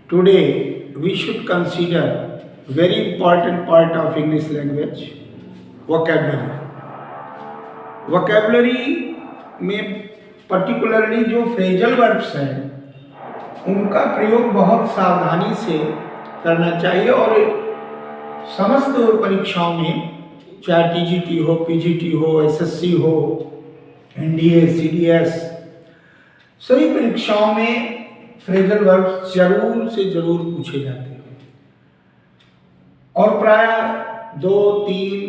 Today we should consider very important part of English language, vocabulary. vocabulary में particularly जो phrasal verbs हैं उनका प्रयोग बहुत सावधानी से करना चाहिए और समस्त परीक्षाओं में चाहे टीजीटी हो, पीजीटी हो, एसएससी हो, एनडीए, सीडीएस, सभी परीक्षाओं में फ्रेजल वर्ब्स जरूर से जरूर पूछे जाते हैं और प्राय 2-3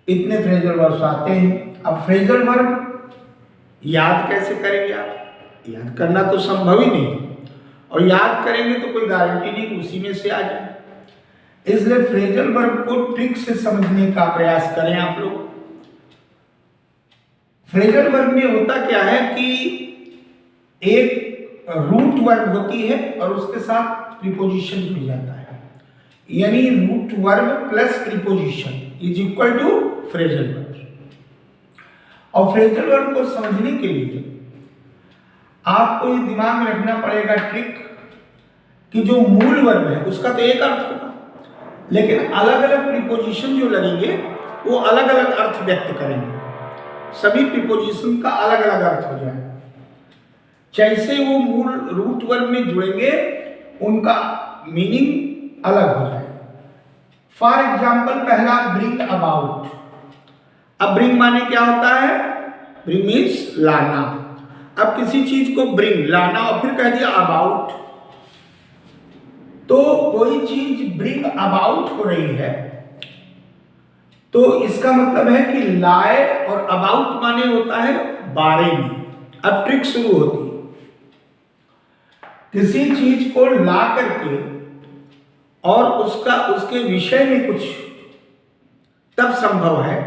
इतने फ्रेजल वर्ब्स आते हैं। अब फ्रेजल वर्ब याद कैसे करेंगे आप? याद करना तो संभव ही नहीं और याद करेंगे तो कोई गारंटी नहीं उसी में से आ जाए। इसलिए फ्रेजल वर्ब को ट्रिक से समझने का प्रयास करें आप लोग। फ्रेजल वर्ब में होता क्या है कि एक रूट वर्ब होती है और उसके साथ प्रीपोजिशन जुड़ जाता है, यानी root verb plus preposition is equal to phrasal verb. और फ्रेजल वर्ब को समझने के लिए आपको ये दिमाग में रखना पड़ेगा ट्रिक कि जो मूल वर्ब है उसका तो एक अर्थ होगा, लेकिन अलग अलग प्रीपोजिशन जो लगेंगे वो अलग अलग अर्थ व्यक्त करेंगे। सभी प्रीपोजिशन का अलग अलग अर्थ हो जाएगा। जैसे वो मूल रूट वर्ब में जुड़ेंगे उनका मीनिंग अलग हो जाएगा। फॉर एग्जाम्पल पहला ब्रिंग अबाउट। अब ब्रिंग माने क्या होता है? ब्रिंग मीन्स लाना। अब किसी चीज को ब्रिंग लाना और फिर कह दिया अबाउट, तो कोई चीज ब्रिंग अबाउट हो रही है तो इसका मतलब है कि लाए और अबाउट माने होता है बारे में। अब ट्रिक शुरू होती है। किसी चीज को ला करके और उसके विषय में कुछ तब संभव है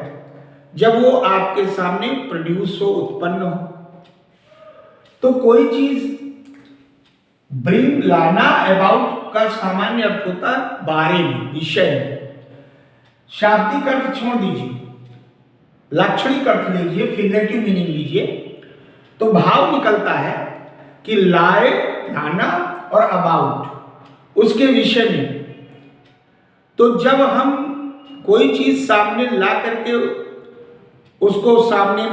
जब वो आपके सामने प्रोड्यूस हो, उत्पन्न हो। तो कोई चीज ब्रिंग लाना अबाउट का सामान्य अर्थ होता है बारे में, विषय में। शाब्दिक अर्थ छोड़ दीजिए, लाक्षणिक अर्थ लीजिए, फिगरेटिव मीनिंग लीजिए, तो भाव निकलता है कि लाए, लाना और अबाउट उसके विषय में। तो जब हम कोई चीज सामने ला करके उसको सामने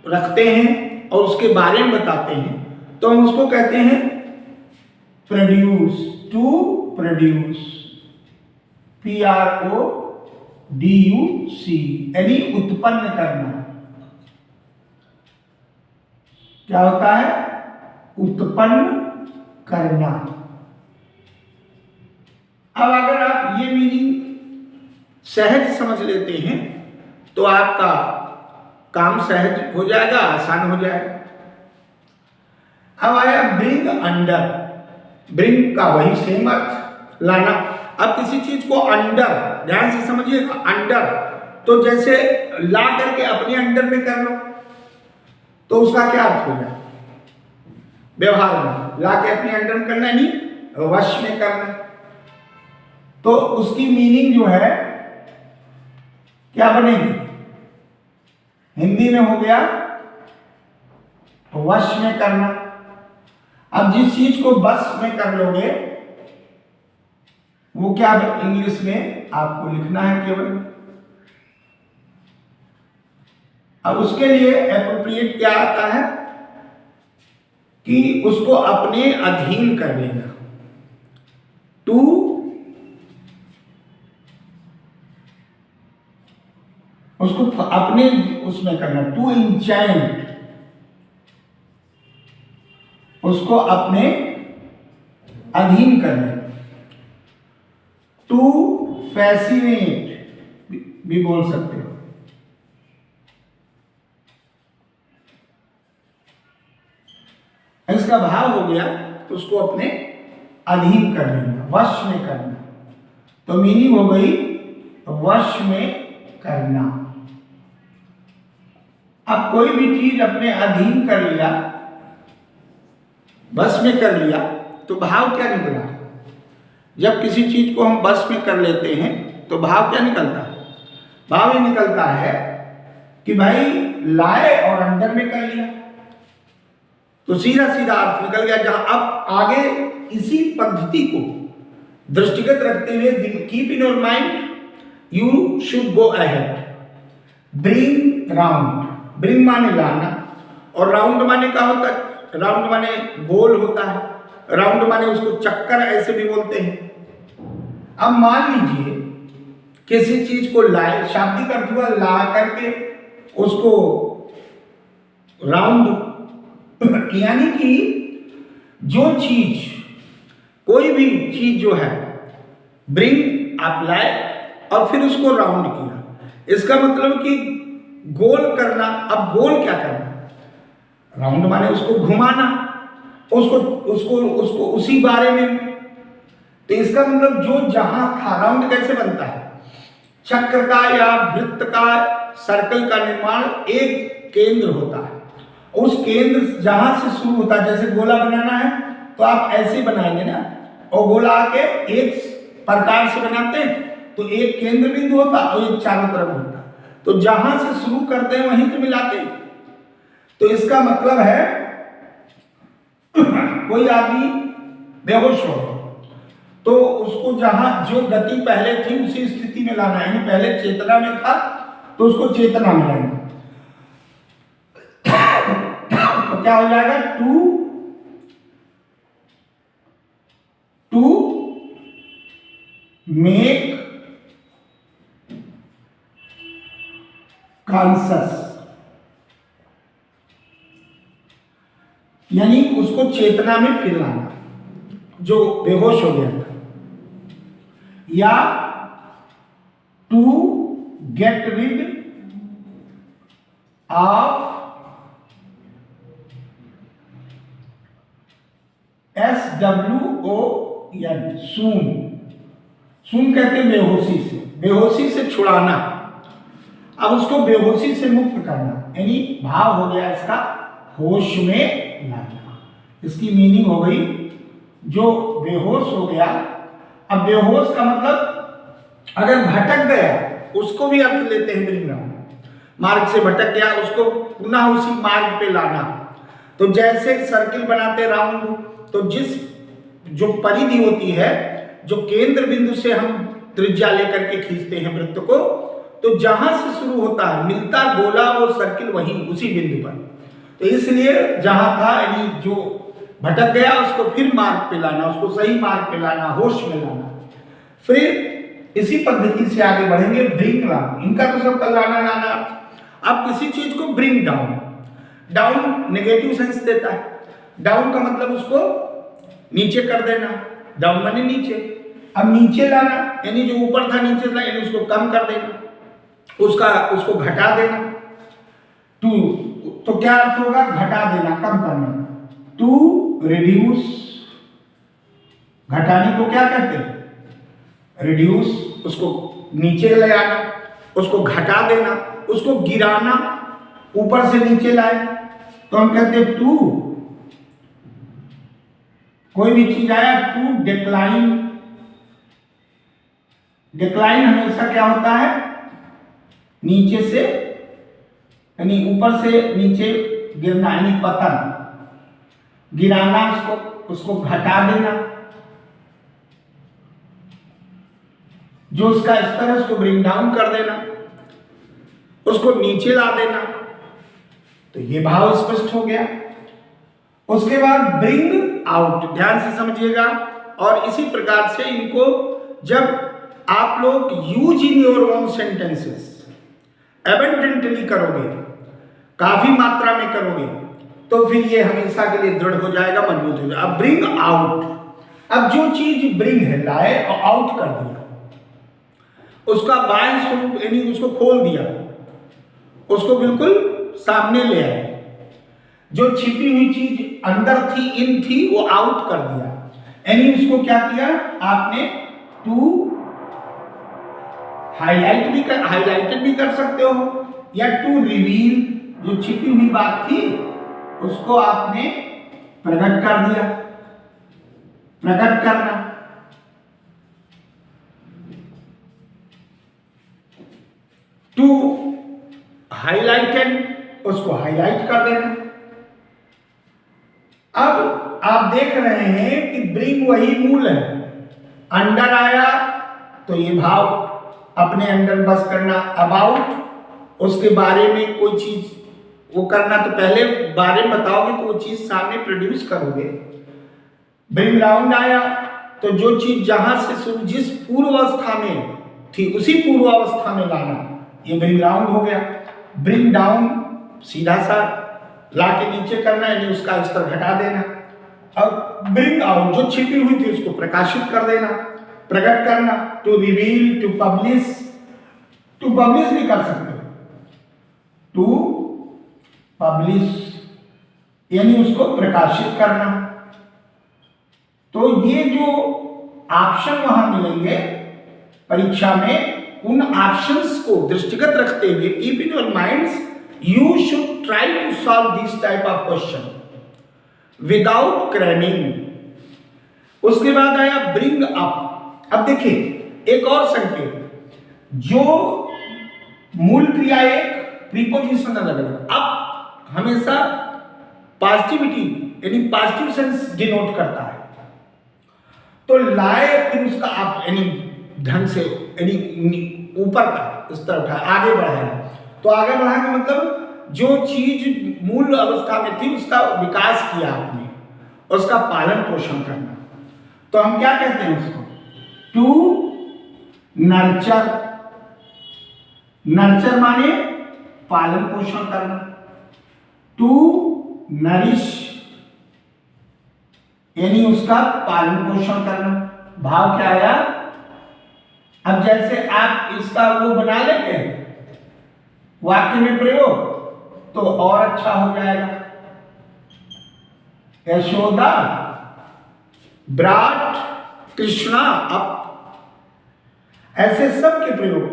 रखते हैं और उसके बारे में बताते हैं तो हम उसको कहते हैं प्रोड्यूस, टू प्रोड्यूस, PRODUC, यानी उत्पन्न करना। क्या होता है? उत्पन्न करना। अब अगर आप ये मीनिंग सहज समझ लेते हैं तो आपका काम सहज हो जाएगा, आसान हो जाएगा। अब आया ब्रिंग अंडर। ब्रिंग का वही सेम अर्थ, लाना। अब किसी चीज को अंडर, ध्यान से समझिएगा, अंडर तो जैसे ला करके अपने अंडर में कर लो तो उसका क्या अर्थ हो जाए? व्यवहार में ला के अपने अंडर में करना, नहीं वश में करना। तो उसकी मीनिंग जो है क्या बनेगी? हिंदी में हो गया वश में करना। अब जिस चीज को बस में कर लोगे वो क्या इंग्लिश में आपको लिखना है केवल। अब उसके लिए एप्रोप्रिएट क्या आता है कि उसको अपने अधीन कर लेना। टू उसको अपने उसमें करना, टू इंचैंट, उसको अपने अधीन कर लेना। टू फैसिनेट भी बोल सकते हो। इसका भाव हो गया उसको अपने अधीन कर लेना, वश में करना। तो मीनिंग हो गई वश में करना। अब कोई भी चीज अपने अधीन कर लिया, बस में कर लिया, तो भाव क्या निकला? जब किसी चीज को हम बस में कर लेते हैं तो भाव क्या निकलता है? भाव ये निकलता है कि भाई लाए और अंडर में कर लिया। तो सीधा सीधा अर्थ निकल गया। जहां अब आगे इसी पद्धति को दृष्टिगत रखते हुए keep in your mind, you should go ahead. Bring round, bring माने लाना, और राउंड माने क्या होता है? राउंड माने गोल होता है, राउंड माने उसको चक्कर ऐसे भी बोलते हैं। अब मान लीजिए किसी चीज को लाए, शाब्दिक अर्थ हुआ ला करके उसको राउंड, यानी कि जो चीज, कोई भी चीज जो है, ब्रिंग आप लाए और फिर उसको राउंड किया, इसका मतलब कि गोल करना। अब गोल क्या करना? राउंड माने उसको घुमाना, उसको उसको उसको उसी बारे में। तो इसका मतलब जो जहां था, राउंड कैसे बनता है? चक्र का या वृत्त का, सर्कल का निर्माण एक केंद्र होता है, उस केंद्र जहां से शुरू होता है। जैसे गोला बनाना है तो आप ऐसे बनाएंगे ना, और गोला आके एक प्रकार से बनाते हैं तो एक केंद्र बिंदु होता और एक चारों तरफ होता, तो जहां से शुरू करते हैं वहीं तो मिलाते हैं। तो इसका मतलब है कोई आदमी बेहोश हो तो उसको जहां जो गति पहले थी उसी स्थिति में लाना, यानी पहले चेतना में था तो उसको चेतना में लाना। तो क्या हो जाएगा? टू मेक कॉन्शस, यानी उसको चेतना में फिर लाना, जो बेहोश हो गया था। या to get rid of SWON, swoon कहते हैं बेहोशी से, बेहोशी से छुड़ाना। अब उसको बेहोशी से मुक्त करना, यानी भाव हो गया इसका होश में लाना। इसकी मीनिंग हो गई जो बेहोश हो गया। अब बेहोश का मतलब अगर भटक गया, उसको भी अर्थ लेते हैं ब्रिंग राउंड, मार्ग से भटक गया उसको पुनः उसी मार्ग पे लाना। तो जैसे सर्किल बनाते राउंड, तो जिस जो परिधि होती है, जो केंद्र बिंदु से हम त्रिज्या लेकर के खींचते हैं वृत्त को, तो जहां से शुरू होता है मिलता गोला वो सर्किल वहीं उसी बिंदु पर। तो इसलिए जहां था, यानी जो भटक गया उसको फिर मार्ग पे लाना, उसको सही मार्ग पे लाना, होश में लाना। फिर इसी पद्धति से आगे बढ़ेंगे। ब्रिंग डाउन, इनका तो सब लाना लाना। अब किसी चीज को bring down, down negative sense देता है। डाउन का मतलब उसको नीचे कर देना, डाउन माने नीचे। अब नीचे लाना यानी जो ऊपर था नीचे लाना, यानी उसको कम कर देना, उसको घटा देना। टू, तो क्या अर्थ होगा? घटा देना, कम करना। टू रिड्यूस, घटाने को क्या कहते हैं? रिड्यूस, उसको नीचे ले आना, उसको घटा देना, उसको गिराना, ऊपर से नीचे लाए तो हम कहते हैं टू। कोई भी चीज आया, टू डिक्लाइन, डिक्लाइन हमेशा क्या होता है? नीचे से, यानी ऊपर से नीचे गिरना, यानी पतन। गिराना, उसको घटा देना, जो उसका स्तर है उसको ब्रिंग डाउन कर देना, उसको नीचे ला देना। तो ये भाव स्पष्ट हो गया। उसके बाद ब्रिंग आउट, ध्यान से समझिएगा। और इसी प्रकार से इनको जब आप लोग use in your own sentences abundantly करोगे, काफी मात्रा में करोगे, तो फिर ये हमेशा के लिए दृढ़ हो जाएगा, मजबूत हो जाएगा। अब ब्रिंग आउट, अब जो चीज ब्रिंग है, लाए और आउट कर दिया, उसका बाह्य स्वरूप यानी उसको खोल दिया, उसको बिल्कुल सामने ले आए। जो छिपी हुई चीज अंदर थी, इन थी, वो आउट कर दिया, यानी उसको क्या किया आपने? टू हाईलाइटेड भी कर सकते हो, या टू रिवील, जो छिपी हुई बात थी उसको आपने प्रकट कर दिया, प्रकट करना। टू हाईलाइटेड, उसको हाईलाइट कर देना। अब आप देख रहे हैं कि ब्रिंग वही मूल है, अंडर आया तो ये भाव अपने अंडर बस करना, अबाउट उसके बारे में कोई चीज वो करना, तो पहले बारे में बताओगे तो वो चीज सामने प्रोड्यूस करोगे। ब्रिंग राउंड आया तो जो चीज जहां से शुरू जिस पूर्व अवस्था में थी उसी पूर्व अवस्था में लाना, ये ब्रिंग राउंड हो गया। ब्रिंग डाउन सीधा सा ला के नीचे करना, यानी उसका स्तर घटा देना। अब ब्रिंग आउट जो छिपी हुई थी उसको प्रकाशित कर देना, प्रकट करना। टू रिवील, टू पब्लिश भी कर सकते हो, टू पब्लिश यानी उसको प्रकाशित करना। तो ये जो ऑप्शन वहां मिलेंगे परीक्षा में, उन ऑप्शंस को दृष्टिगत रखते हुए keep in your minds, you should try to solve this type of question without cramming. उसके बाद आया ब्रिंग अप। अब देखिए एक और संकेत, जो मूल क्रिया एक, प्रीपोजिशन अलग अलग, अब हमेशा पॉजिटिविटी यानी पॉजिटिव सेंस डिनोट करता है। तो लाए फिर उसका आप यानी ढंग से यानी ऊपर का इस तरह उठाया, आगे बढ़ाया। तो आगे बढ़ाने का मतलब जो चीज मूल अवस्था में थी उसका विकास किया आपने, उसका पालन पोषण करना। तो हम क्या कहते हैं उसको, टू नर्चर। नर्चर माने पालन पोषण करना। टू नरिश यानी उसका पालन पोषण करना। भाव क्या आया, अब जैसे आप इसका वो बना लेंगे वाक्य में प्रयोग तो और अच्छा हो जाएगा। यशोदा ब्राट कृष्णा अप, ऐसे सब के प्रयोग।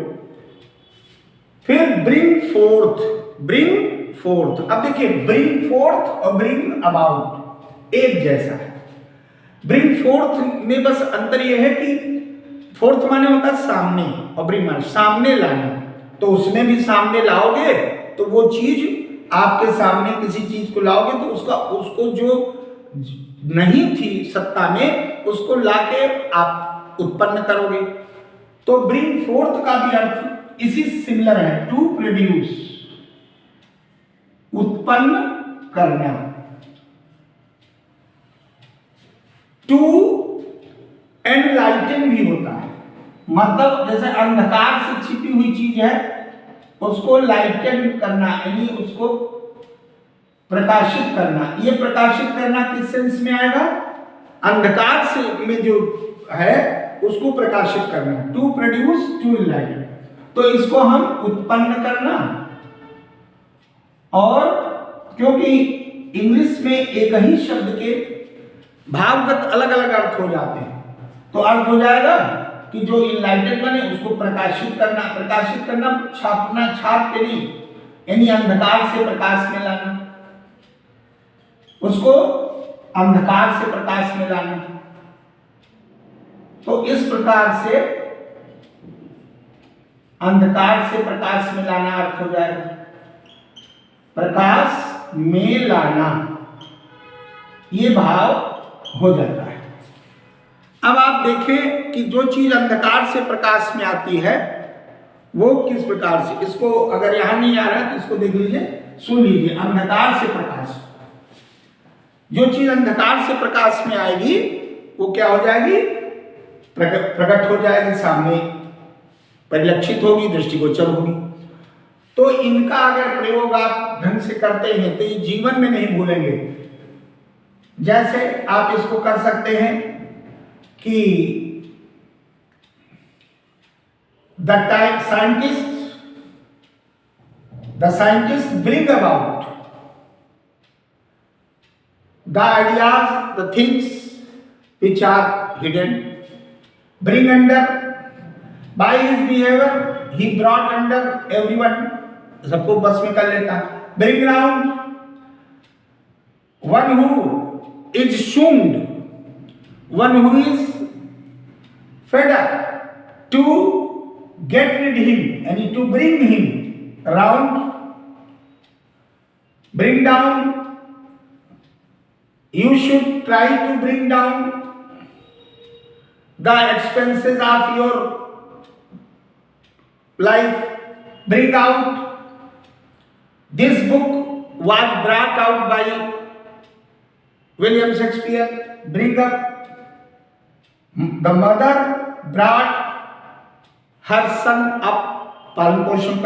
फिर ब्रिंग फोर्थ, ब्रिंग फोर्थ। अब देखिए ब्रिंग फोर्थ और ब्रिंग अबाउट एक जैसा है। ब्रिंग फोर्थ में बस अंतर यह है कि फोर्थ माने होता है सामने और ब्रिंग माने सामने लाना। तो उसमें भी सामने लाओगे तो वो चीज आपके सामने किसी चीज को लाओगे तो उसको जो नहीं थी सत्ता में उसको लाके आप उत्पन्न करोगे। तो ब्रिंग फोर्थ का भी अर्थ इसी सिमिलर है, टू प्रोड्यूस उत्पन्न करना। टू एनलाइटन भी होता है, मतलब जैसे अंधकार से छिपी हुई चीज है उसको लाइटन करना यानी उसको प्रकाशित करना। ये प्रकाशित करना किस सेंस में आएगा, अंधकार से में जो है उसको प्रकाशित करना। टू प्रोड्यूस, टू एनलाइटन, तो इसको हम उत्पन्न करना। और क्योंकि इंग्लिश में एक ही शब्द के भावगत अलग अलग अर्थ हो जाते हैं, तो अर्थ हो जाएगा कि जो इनलाइटेड बने उसको प्रकाशित करना। प्रकाशित करना छापना, छाप के नहीं, यानी अंधकार से प्रकाश में लाना, उसको अंधकार से प्रकाश में लाना। तो इस प्रकार से अंधकार से प्रकाश में लाना अर्थ हो जाएगा, प्रकाश में लाना, ये भाव हो जाता है। अब आप देखें कि जो चीज अंधकार से प्रकाश में आती है वो किस प्रकार से, इसको अगर यहां नहीं आ रहा है तो इसको देख लीजिए, सुन लीजिए। अंधकार से प्रकाश, जो चीज अंधकार से प्रकाश में आएगी वो क्या हो जाएगी, प्रकट हो जाएगी, सामने परिलक्षित होगी, दृष्टिगोचर होगी। तो इनका अगर प्रयोग आप ढंग से करते हैं तो ये जीवन में नहीं भूलेंगे। जैसे आप इसको कर सकते हैं कि the scientist bring about the ideas, the things which are hidden. Bring under, by his behaviour he brought under everyone, सबको बस में कर लेता। Bring round, one who is shunned, one who is fed up, to get rid him, and to bring him round. Bring down You should try to bring down the expenses of your life. Bring out. This book was brought out by William Shakespeare. Bring up. The mother brought her son up. पालन पोषण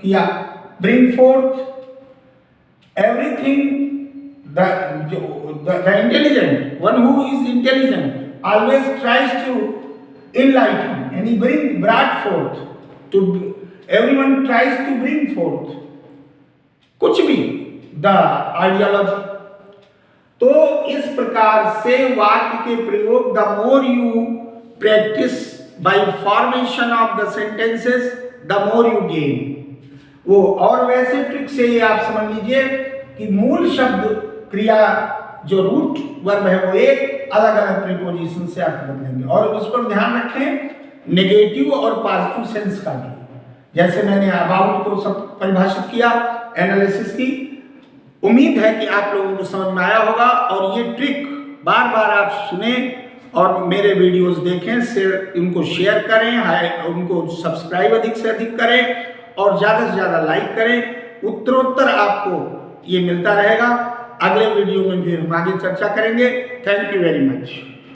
किया. Bring forth everything. The intelligent one who is intelligent always tries to enlighten, and he brought forth to everyone tries to bring forth कुछ भी the ideology. तो इस प्रकार से वाक्य के प्रयोग the more you practice by formation of the sentences the more you gain. वो और वैसे ट्रिक से ही आप समझ लीजिए कि मूल शब्द क्रिया जो रूट वर्ब है वो एक अलग अलग प्रीपोजिशन से अर्थ बदलेंगे. और उस पर ध्यान रखें नेगेटिव और पॉजिटिव सेंस का भी. जैसे मैंने अबाउट को सब परिभाषित किया एनालिसिस की. उम्मीद है कि आप लोगों को समझ में आया होगा और ये ट्रिक बार बार आप सुने और मेरे वीडियोस देखें, उनको शेयर करें, उनको सब्सक्राइब अधिक से अधिक करें और ज़्यादा से ज़्यादा लाइक करें. उत्तरोत्तर आपको ये मिलता रहेगा. अगले वीडियो में फिर हम आगे चर्चा करेंगे. Thank you very much.